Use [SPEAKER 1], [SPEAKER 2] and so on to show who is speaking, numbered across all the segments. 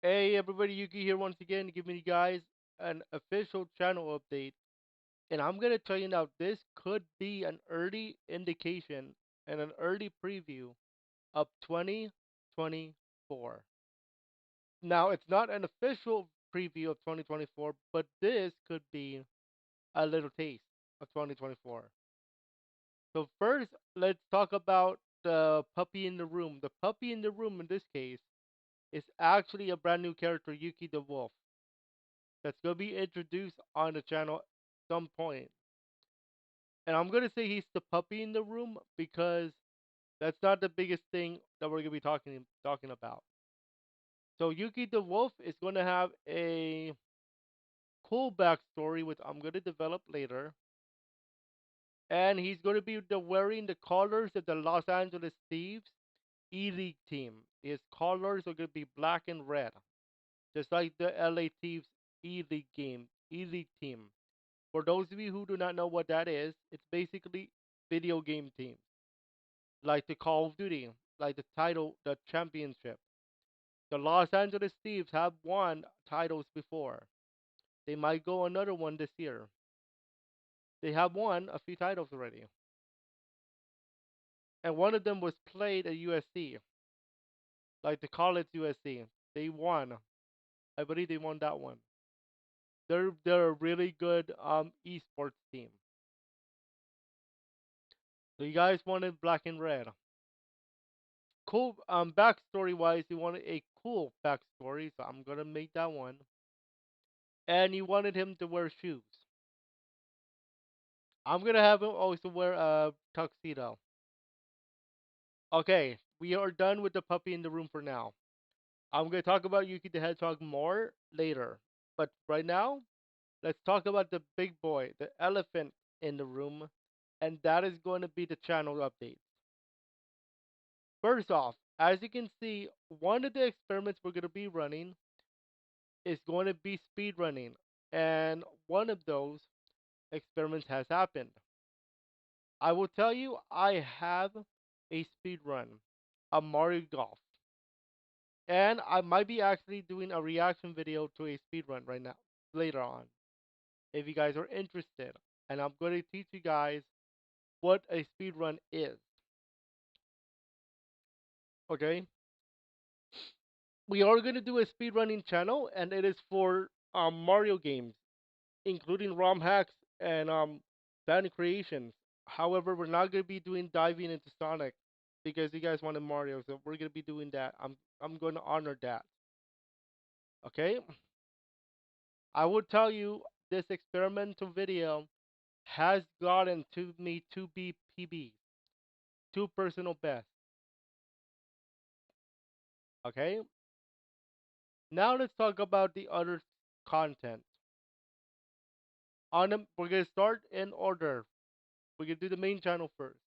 [SPEAKER 1] Hey everybody, Yuki here once again, giving you guys an official channel update. And I'm gonna tell you now, this could be an early indication and an early preview of 2024. Now, it's not an official preview of 2024, but this could be a little taste of 2024. So first, let's talk about the puppy in the room. The puppy in the room in this case is actually a brand new character, Yuki the Wolf, that's gonna be introduced on the channel some point. And I'm gonna say he's the puppy in the room because that's not the biggest thing that we're gonna be talking about. So Yuki the Wolf is gonna have a cool backstory which I'm gonna develop later. And he's gonna be wearing the colors of the Los Angeles Thieves E-League team. His colors are gonna be black and red. Just like the LA Thieves E-League E-League team. For those of you who do not know what that is, it's basically video game teams, like the Call of Duty, like the title, the championship. The Los Angeles Thieves have won titles before. They might go another one this year. They have won a few titles already, and one of them was played at USC, like the college USC. They won. I believe they won that one. They're a really good esports team. So you guys wanted black and red. Cool. Backstory wise, he wanted a cool backstory, so I'm gonna make that one. And he wanted him to wear shoes. I'm gonna have him also wear a tuxedo. Okay, we are done with the puppy in the room for now. I'm gonna talk about Yuki the Hedgehog more later, but right now, let's talk about the big boy, the elephant in the room, and that is going to be the channel update. First off, as you can see, one of the experiments we're gonna be running is going to be speed running, and one of those experiments has happened. I will tell you, I have a speed run, a Mario Golf, and I might be actually doing a reaction video to a speed run right now, later on, if you guys are interested. And I'm going to teach you guys what a speed run is. Okay, we are going to do a speed running channel, and it is for Mario games, including ROM hacks and fan creations. However, we're not gonna be doing diving into Sonic because you guys wanted Mario, so we're gonna be doing that. I'm going to honor that. Okay. I will tell you this experimental video has gotten to me 2 BPB, two personal best. Okay. Now let's talk about the other content. We're gonna start in order. We're gonna do the main channel first.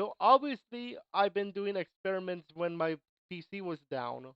[SPEAKER 1] So obviously, I've been doing experiments when my PC was down,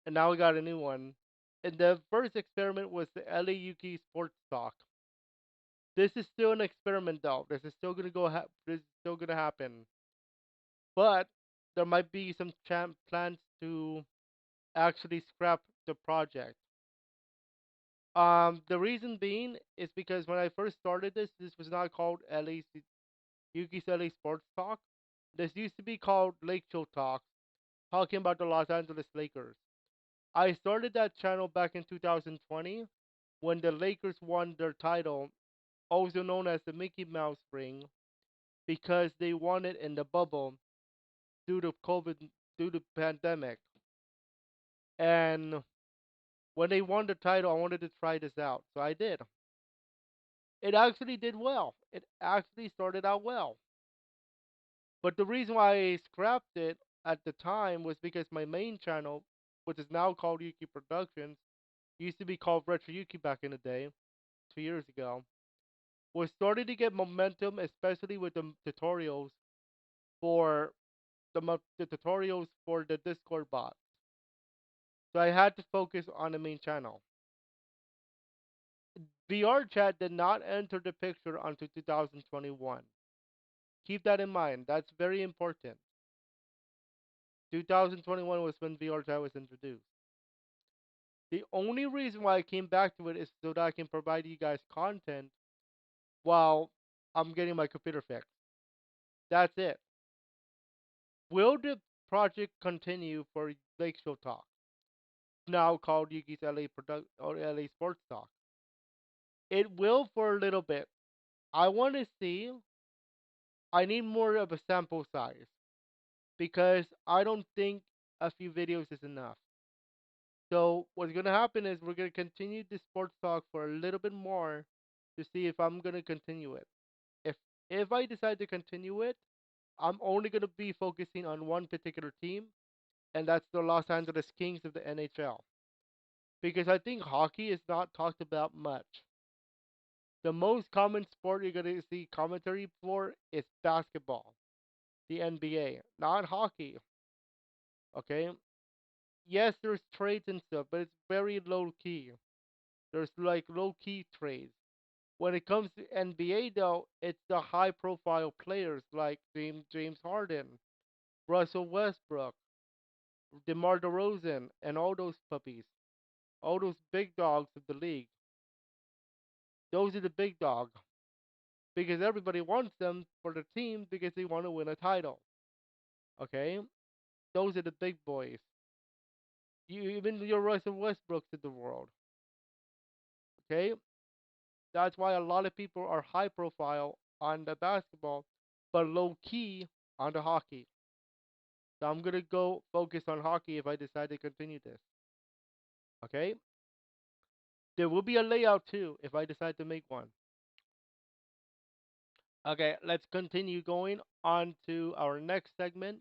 [SPEAKER 1] and now we got a new one. And the first experiment was the LA Yuki Sports Talk. This is still an experiment, though. This is still gonna this is still gonna happen, but there might be some plans to actually scrap the project. The reason being is because when I first started this, this was not called Yuki's LA Sports Talk. This used to be called Lake Show Talk, talking about the Los Angeles Lakers. I started that channel back in 2020 when the Lakers won their title, also known as the Mickey Mouse ring, because they won it in the bubble due to COVID, due to pandemic. And when they won the title, I wanted to try this out, so I did. It actually did well. It actually started out well. But the reason why I scrapped it at the time was because my main channel, which is now called Yuki Productions, used to be called Retro Yuki back in the day, 2 years ago, was starting to get momentum, especially with the tutorials for the tutorials for the Discord bot. So I had to focus on the main channel. VR chat did not enter the picture until 2021. Keep that in mind. That's very important. 2021 was when VR chat was introduced. The only reason why I came back to it is so that I can provide you guys content while I'm getting my computer fixed. That's it. Will the project continue for Lake Show Talk, now called Yuki's LA or LA Sports Talk? It will for a little bit. I want to see. I need more of a sample size because I don't think a few videos is enough. So what's gonna happen is we're gonna continue this sports talk for a little bit more to see if I'm gonna continue it. If if I decide to continue it, I'm only gonna be focusing on one particular team, and that's the Los Angeles Kings of the NHL. Because I think hockey is not talked about much. The most common sport you're gonna see commentary for is basketball, the NBA, not hockey. Okay. Yes, there's trades and stuff, but it's very low key. There's like low key trades. When it comes to NBA though, it's the high profile players like James Harden, Russell Westbrook, DeMar DeRozan, and all those puppies, all those big dogs of the league. Those are the big dog because everybody wants them for the team because they want to win a title. Okay, those are the big boys. Even your Russell Westbrooks of the world. Okay, that's why a lot of people are high profile on the basketball, but low key on the hockey. So I'm gonna go focus on hockey if I decide to continue this. Okay? There will be a layout too if I decide to make one. Okay, let's continue going on to our next segment,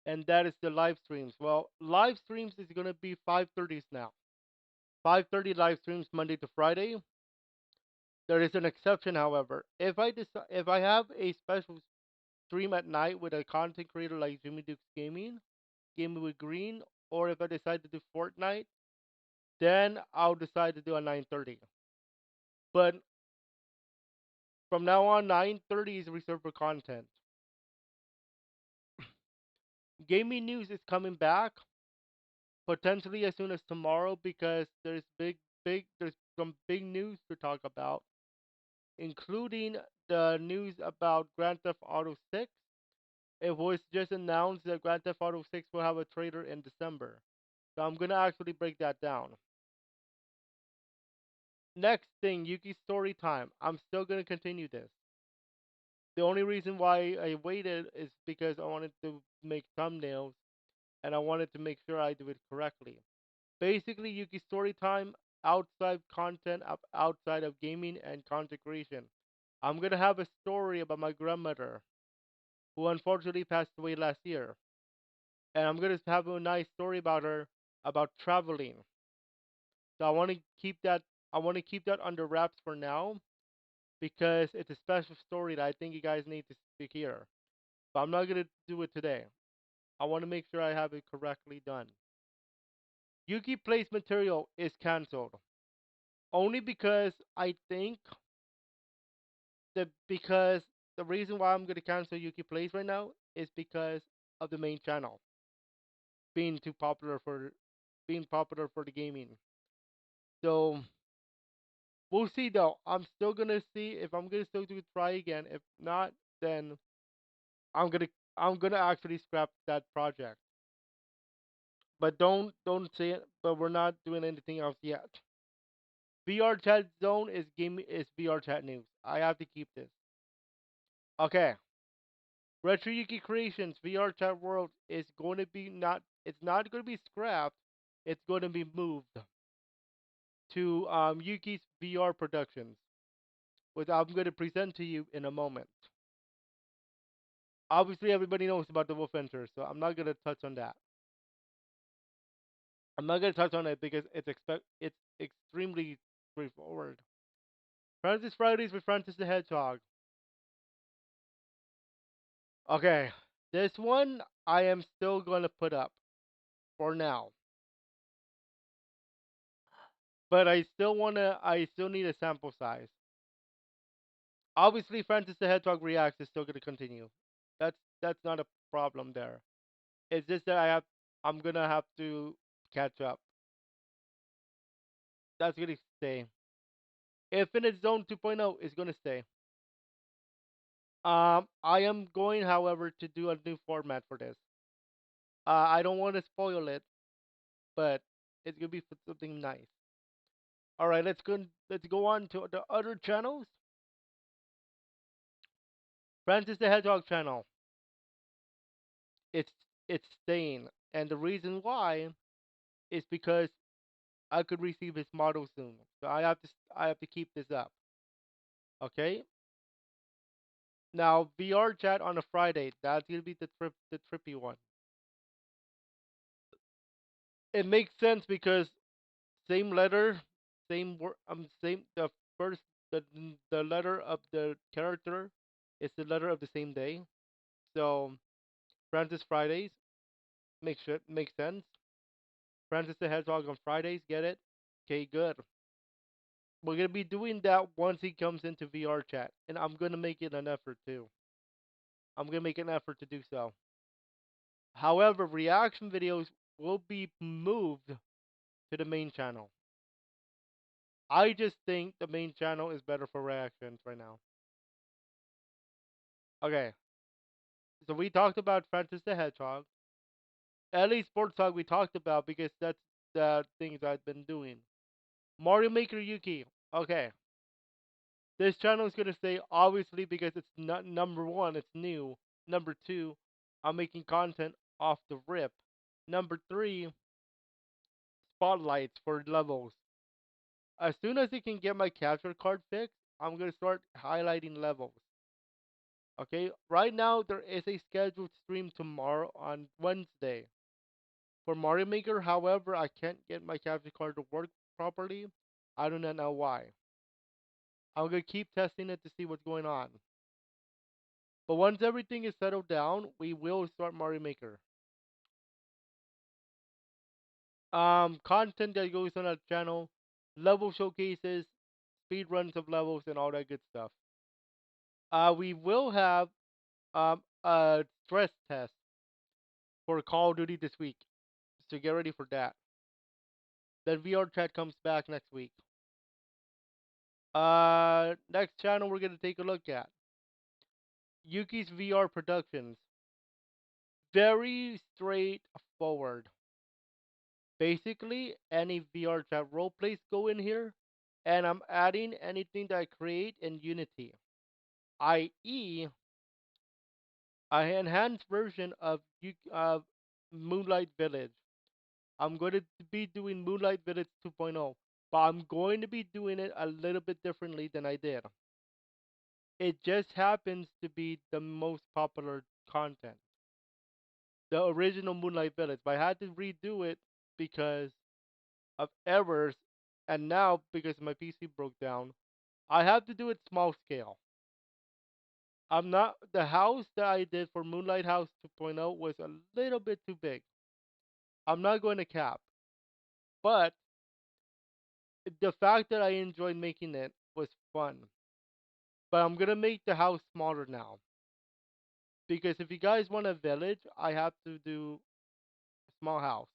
[SPEAKER 1] and that is the live streams. Well, live streams is gonna be 5:30s now. 5:30 live streams Monday to Friday. There is an exception, however. If I have a special stream at night with a content creator like Jimmy Dukes Gaming with Green, or if I decide to do Fortnite, then I'll decide to do a 9:30. But from now on, 9:30 is reserved for content. Gaming news is coming back potentially as soon as tomorrow because there's some big news to talk about, including the news about Grand Theft Auto 6. It was just announced that Grand Theft Auto 6 will have a trailer in December. So I'm gonna actually break that down. Next thing, Yuki's story time. I'm still gonna continue this. The only reason why I waited is because I wanted to make thumbnails and I wanted to make sure I do it correctly. Basically, Yuki's story time, outside content outside of gaming and content creation. I'm gonna have a story about my grandmother, who unfortunately passed away last year, and I'm gonna have a nice story about her about traveling. So I want to keep that under wraps for now because it's a special story that I think you guys need to speak here. But I'm not gonna do it today. I want to make sure I have it correctly done. Yuki Plays material is cancelled only because I think because the reason why I'm gonna cancel Yuki Plays right now is because of the main channel being too popular for the gaming. So we'll see though. I'm still gonna see if I'm gonna still do try again. If not, then I'm gonna I'm gonna actually scrap that project. But don't say it. But we're not doing anything else yet. VR chat zone is VR chat news. I have to keep this. Okay. Retro Yuki Creations VR chat world is going to be not it's not going to be scrapped. It's going to be moved to Yuki's VR Productions, which I'm going to present to you in a moment. Obviously, everybody knows about the Wolf Enter, so I'm not going to touch on that. I'm not going to touch on it because it's extremely straightforward. Francis Fridays with Francis the Hedgehog. Okay, this one I am still going to put up for now, but I still need a sample size. Obviously, Francis the Hedgehog reacts is still going to continue. That's not a problem there. It's just that I'm gonna have to catch up. That's gonna stay. Infinite Zone 2.0 is gonna stay. I am going, however, to do a new format for this. I don't want to spoil it, but it's gonna be something nice. All right, let's go on to the other channels. Francis the Hedgehog channel. It's it's staying, and the reason why is because I could receive his model soon, so I have to keep this up. Okay. Now VR chat on a Friday. That's gonna be the trippy one. It makes sense because same letter, same word, same the first the the letter of the character is the letter of the same day. So Francis Fridays makes sense. Francis the Hedgehog on Fridays, get it? Okay, good. We're gonna be doing that once he comes into VR chat, and I'm gonna make it an effort too. I'm gonna make an effort to do so. However, reaction videos will be moved to the main channel. I just think the main channel is better for reactions right now. Okay, so we talked about Francis the Hedgehog. LA Sports Talk we talked about because that's the things I've been doing. Mario Maker Yuki. Okay, this channel is gonna stay obviously because it's not number one, it's new. Number two, I'm making content off the rip. Number three, spotlights for levels. As soon as I can get my capture card fixed, I'm gonna start highlighting levels. Okay, right now there is a scheduled stream tomorrow on Wednesday for Mario Maker. However, I can't get my capture card to work properly. I do not know why. I'm gonna keep testing it to see what's going on. But once everything is settled down, we will start Mario Maker. Content that goes on our channel, level showcases, speed runs of levels, and all that good stuff. We will have a stress test for Call of Duty this week, so get ready for that. Then VR chat comes back next week. Next channel we're gonna take a look at Yuki's VR Productions. Very straightforward. Basically, any VR chat role plays go in here, and I'm adding anything that I create in Unity, i.e., an enhanced version of Moonlight Village. I'm going to be doing Moonlight Village 2.0, but I'm going to be doing it a little bit differently than I did. It just happens to be the most popular content, the original Moonlight Village. But I had to redo it because of errors, and now because my PC broke down, I have to do it small scale. I'm not the house that I did for Moonlight House 2.0 was a little bit too big. I'm not going to cap, but the fact that I enjoyed making it was fun. But I'm gonna make the house smaller now because if you guys want a village, I have to do a small house.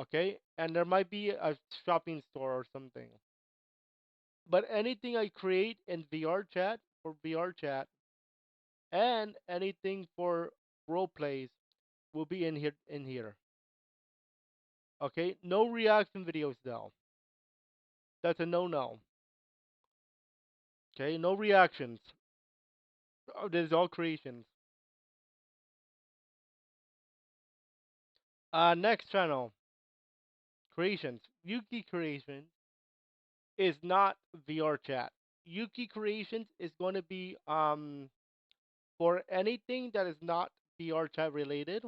[SPEAKER 1] Okay, and there might be a shopping store or something. But anything I create in VR chat for VR chat and anything for role plays will be in here. In here. Okay, no reaction videos though. That's a no-no. Okay, no reactions. Oh, this is all creations. Next channel, creations. Yuki Creations is not VR chat. Yuki Creations is going to be for anything that is not VR chat related.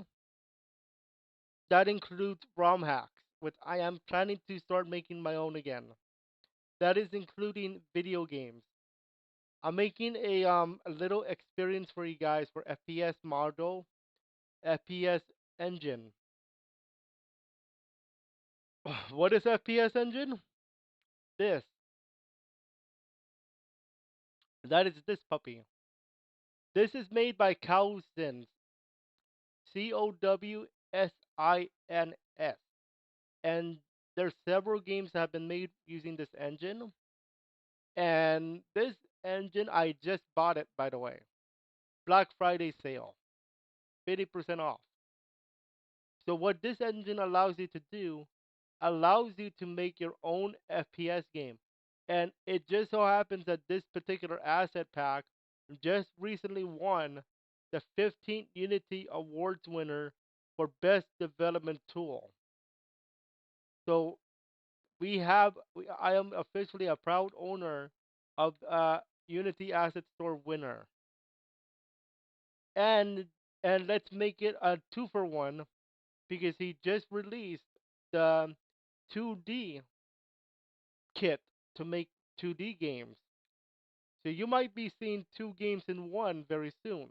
[SPEAKER 1] That includes ROM hacks, which I am planning to start making my own again. That is including video games. I'm making a little experience for you guys for FPS model, FPS engine. What is FPS engine? This. That is this puppy. This is made by Cowsins. Cowsins. There's several games that have been made using this engine, and this engine I just bought it by the way. Black Friday sale, 50% off. So what this engine allows you to do allows you to make your own FPS game. And it just so happens that this particular asset pack just recently won the 15th Unity Awards winner for Best Development Tool. So I am officially a proud owner of Unity Asset Store winner. And and let's make it a two for one because he just released the 2D kit to make 2D games. So you might be seeing two games in one very soon.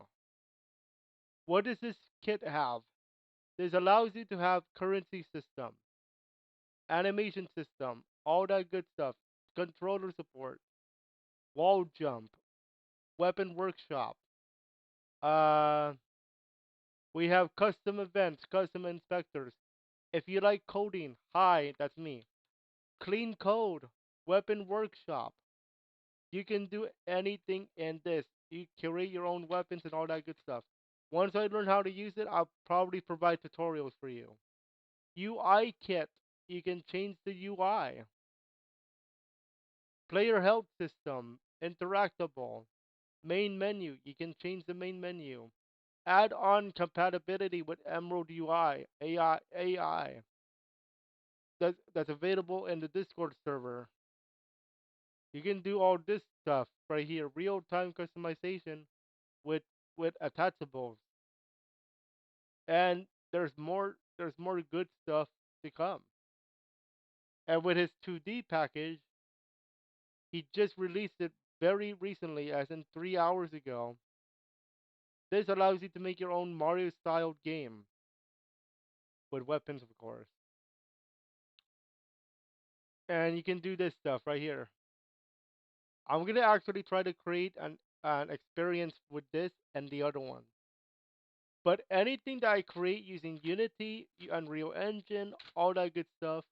[SPEAKER 1] What does this kit have? This allows you to have currency system, animation system, all that good stuff, controller support, wall jump, weapon workshop. Uh, we have custom events, custom inspectors. If you like coding, hi, that's me. Clean code, weapon workshop. You can do anything in this. You create your own weapons and all that good stuff. Once I learn how to use it, I'll probably provide tutorials for you. UI kit, you can change the UI. Player help system, interactable. Main menu, you can change the main menu. Add on compatibility with Emerald UI, AI. That's available in the Discord server. You can do all this stuff right here, real time customization with attachables. And there's more good stuff to come. And with his 2D package, he just released it very recently, as in 3 hours ago. This allows you to make your own Mario style game with weapons, of course. And you can do this stuff right here. I'm gonna actually try to create an experience with this and the other one. But anything that I create using Unity, Unreal Engine, all that good stuff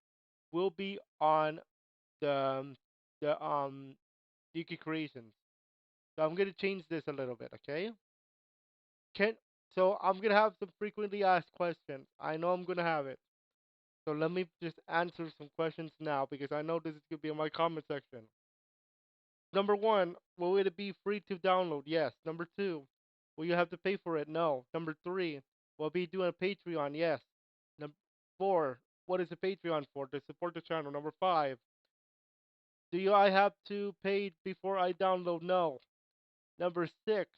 [SPEAKER 1] will be on the Yuki Creations. So I'm gonna change this a little bit, okay? Can I'm gonna have some frequently asked questions. I know I'm gonna have it. So let me just answer some questions now because I know this is gonna be in my comment section. Number one, will it be free to download? Yes. Number two, will you have to pay for it? No. Number three, will it be doing a Patreon? Yes. Number four, what is the Patreon for? To support the channel. Number five, I have to pay before I download? No. Number six,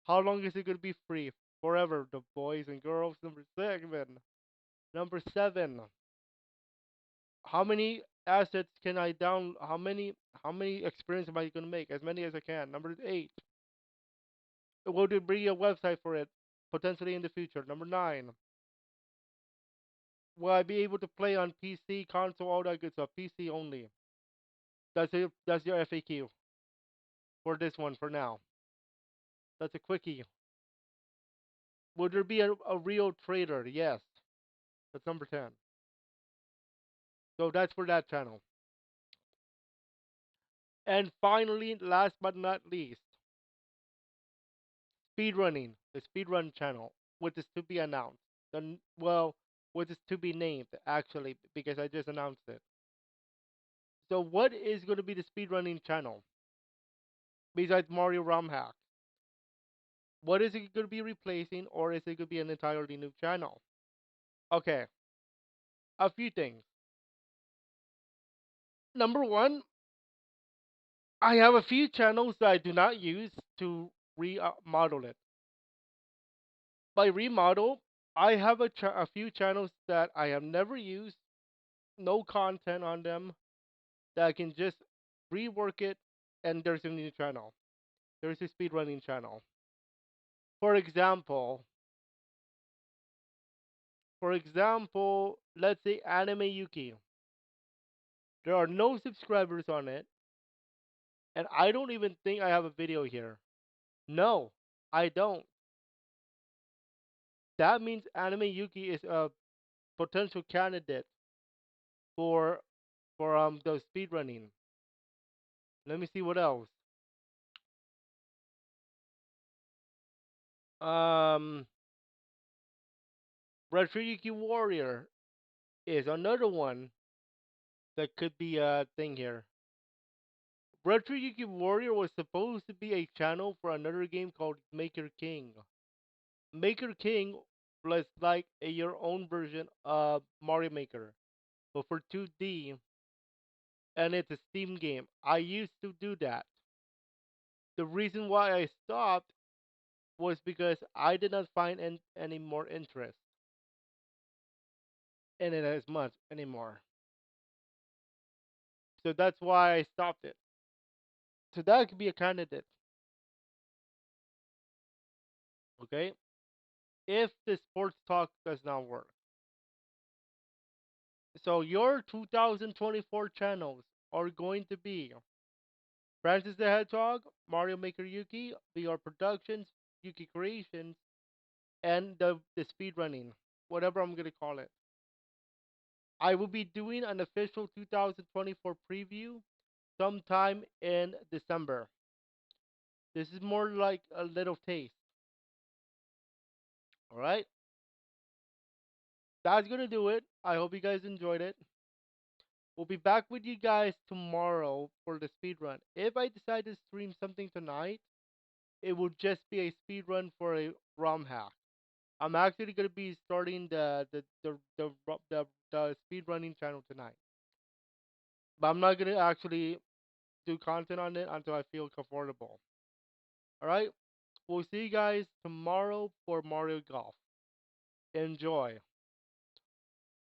[SPEAKER 1] how long is it going to be free? Forever, the boys and girls. Number seven. Number seven. How many assets can I down? How many experience am I going to make? As many as I can. Number eight. Will there be a website for it potentially in the future? Number nine. Will I be able to play on PC, console, all that good stuff? PC only. That's your FAQ for this one for now. That's a quickie. Would there be a real trader? Yes. That's number 10. So that's for that channel. And finally, last but not least, speedrunning, the speedrun channel, which is to be announced. Well, which is to be named, actually, because I just announced it. So, what is going to be the speedrunning channel besides Mario ROM Hack? What is it going to be replacing, or is it going to be an entirely new channel? Okay, a few things. Number one, I have a few channels that I do not use to remodel it. By remodel, I have a few channels that I have never used, no content on them, that I can just rework it, and there's a new channel. There's a speedrunning channel. For example, let's say Anime Yuki. There are no subscribers on it, and I don't even think I have a video here. No, I don't. That means Anime Yuki is a potential candidate for the speed running. Let me see what else. Um, Retsuki Warrior is another one that could be a thing here. Retsuki Warrior was supposed to be a channel for another game called Maker King. Maker King was like your own version of Mario Maker, but for 2D, and it's a Steam game. I used to do that. The reason why I stopped was because I did not find any more interest in it as much anymore. So that's why I stopped it. So that could be a candidate, okay? If the sports talk does not work. So your 2024 channels are going to be Francis the Hedgehog, Mario Maker Yuki, VR Productions, Yuki Creations, and the speed running, whatever I'm gonna call it. I will be doing an official 2024 preview sometime in December. This is more like a little taste. All right, that's gonna do it. I hope you guys enjoyed it. We'll be back with you guys tomorrow for the speed run. If I decide to stream something tonight, it will just be a speed run for a ROM hack. I'm actually gonna be starting the speed running channel tonight, but I'm not gonna actually do content on it until I feel comfortable. All right, we'll see you guys tomorrow for Mario Golf. Enjoy.